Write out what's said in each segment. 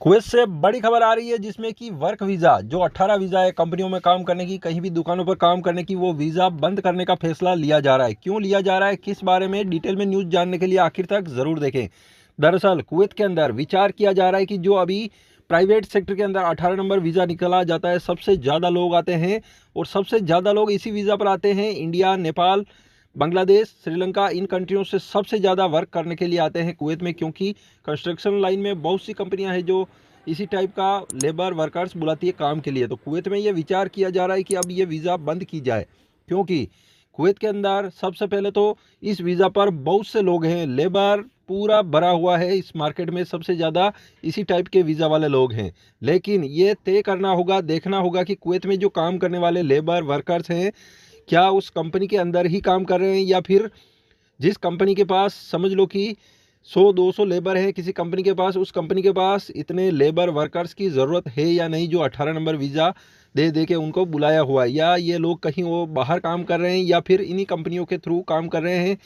Kuwait से बड़ी खबर आ रही है जिसमें कि वर्क वीज़ा जो 18 वीज़ा है कंपनियों में काम करने की, कहीं भी दुकानों पर काम करने की, वो वीज़ा बंद करने का फैसला लिया जा रहा है। क्यों लिया जा रहा है, किस बारे में, डिटेल में न्यूज़ जानने के लिए आखिर तक ज़रूर देखें। दरअसल कुवैत के अंदर विचार किया जा रहा है कि जो अभी प्राइवेट सेक्टर के अंदर 18 नंबर वीज़ा निकला जाता है, सबसे ज़्यादा लोग आते हैं और सबसे ज़्यादा लोग इसी वीज़ा पर आते हैं। इंडिया, नेपाल, बांग्लादेश, श्रीलंका, इन कंट्रियों से सबसे ज़्यादा वर्क करने के लिए आते हैं कुवैत में, क्योंकि कंस्ट्रक्शन लाइन में बहुत सी कंपनियां हैं जो इसी टाइप का लेबर वर्कर्स बुलाती है काम के लिए। तो कुवैत में ये विचार किया जा रहा है कि अब ये वीज़ा बंद की जाए, क्योंकि कुवैत के अंदर सबसे पहले तो इस वीज़ा पर बहुत से लोग हैं, लेबर पूरा भरा हुआ है। इस मार्केट में सबसे ज़्यादा इसी टाइप के वीज़ा वाले लोग हैं। लेकिन ये तय करना होगा, देखना होगा कि कुवैत में जो काम करने वाले लेबर वर्कर्स हैं, क्या उस कंपनी के अंदर ही काम कर रहे हैं, या फिर जिस कंपनी के पास समझ लो कि 100-200 लेबर है किसी कंपनी के पास, उस कंपनी के पास इतने लेबर वर्कर्स की ज़रूरत है या नहीं जो 18 नंबर वीज़ा दे दे के उनको बुलाया हुआ है, या ये लोग कहीं वो बाहर काम कर रहे हैं या फिर इन्हीं कंपनियों के थ्रू काम कर रहे हैं।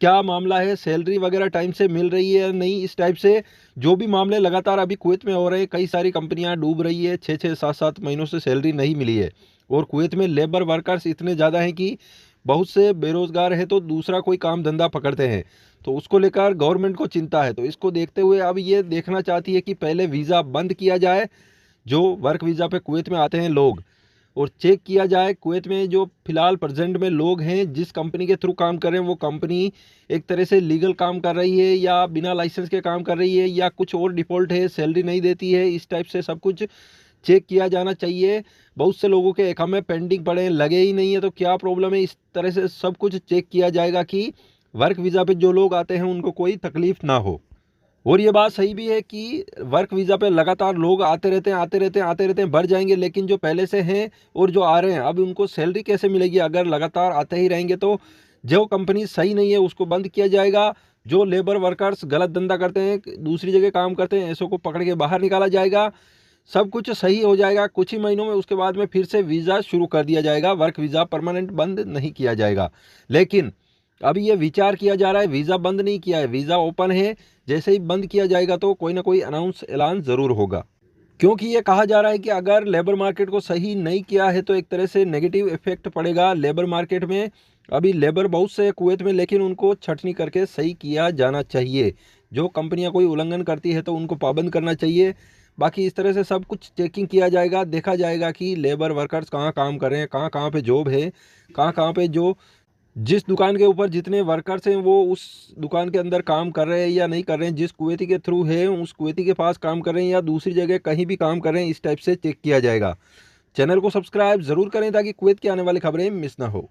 क्या मामला है, सैलरी वगैरह टाइम से मिल रही है या नहीं, इस टाइप से जो भी मामले लगातार अभी कुवैत में हो रहे हैं। कई सारी कंपनियां डूब रही है, 6-6, 7-7 महीनों से सैलरी नहीं मिली है। और कुवैत में लेबर वर्कर्स इतने ज़्यादा हैं कि बहुत से बेरोज़गार हैं तो दूसरा कोई काम धंधा पकड़ते हैं, तो उसको लेकर गवर्नमेंट को चिंता है। तो इसको देखते हुए अब ये देखना चाहती है कि पहले वीज़ा बंद किया जाए, जो वर्क वीज़ा पे कुवैत में आते हैं लोग, और चेक किया जाए कुवैत में जो फ़िलहाल प्रेजेंट में लोग हैं, जिस कंपनी के थ्रू काम कर रहे हैं वो कंपनी एक तरह से लीगल काम कर रही है या बिना लाइसेंस के काम कर रही है, या कुछ और डिफ़ॉल्ट है, सैलरी नहीं देती है। इस टाइप से सब कुछ चेक किया जाना चाहिए। बहुत से लोगों के अकाउंट में पेंडिंग पड़े हैं, लगे ही नहीं है, तो क्या प्रॉब्लम है, इस तरह से सब कुछ चेक किया जाएगा कि वर्क वीज़ा पे जो लोग आते हैं उनको कोई तकलीफ़ ना हो। और ये बात सही भी है कि वर्क वीज़ा पे लगातार लोग आते रहते हैं, आते रहते हैं, आते रहते हैं, बढ़ जाएंगे। लेकिन जो पहले से हैं और जो आ रहे हैं, अब उनको सैलरी कैसे मिलेगी अगर लगातार आते ही रहेंगे। तो जो कंपनी सही नहीं है उसको बंद किया जाएगा। जो लेबर वर्कर्स गलत धंधा करते हैं, दूसरी जगह काम करते हैं, ऐसों को पकड़ के बाहर निकाला जाएगा। सब कुछ सही हो जाएगा कुछ ही महीनों में। उसके बाद में फिर से वीज़ा शुरू कर दिया जाएगा, वर्क वीज़ा परमानेंट बंद नहीं किया जाएगा। लेकिन अभी ये विचार किया जा रहा है, वीज़ा बंद नहीं किया है, वीज़ा ओपन है। जैसे ही बंद किया जाएगा तो कोई ना कोई ऐलान ज़रूर होगा, क्योंकि ये कहा जा रहा है कि अगर लेबर मार्केट को सही नहीं किया है तो एक तरह से नेगेटिव इफेक्ट पड़ेगा लेबर मार्केट में। अभी लेबर बहुत से कुवैत में, लेकिन उनको छटनी करके सही किया जाना चाहिए। जो कंपनियां कोई उल्लंघन करती है तो उनको पाबंद करना चाहिए। बाकी इस तरह से सब कुछ चेकिंग किया जाएगा, देखा जाएगा कि लेबर वर्कर्स कहाँ काम कर रहे हैं, कहाँ कहाँ पे जॉब है, कहाँ कहाँ पे जो जिस दुकान के ऊपर जितने वर्कर्स हैं वो उस दुकान के अंदर काम कर रहे हैं या नहीं कर रहे हैं, जिस कुवैती के थ्रू है उस कुवैती के पास काम कर रहे हैं या दूसरी जगह कहीं भी काम कर रहे हैं, इस टाइप से चेक किया जाएगा। चैनल को सब्सक्राइब ज़रूर करें ताकि कुवैत की आने वाली खबरें मिस ना हो।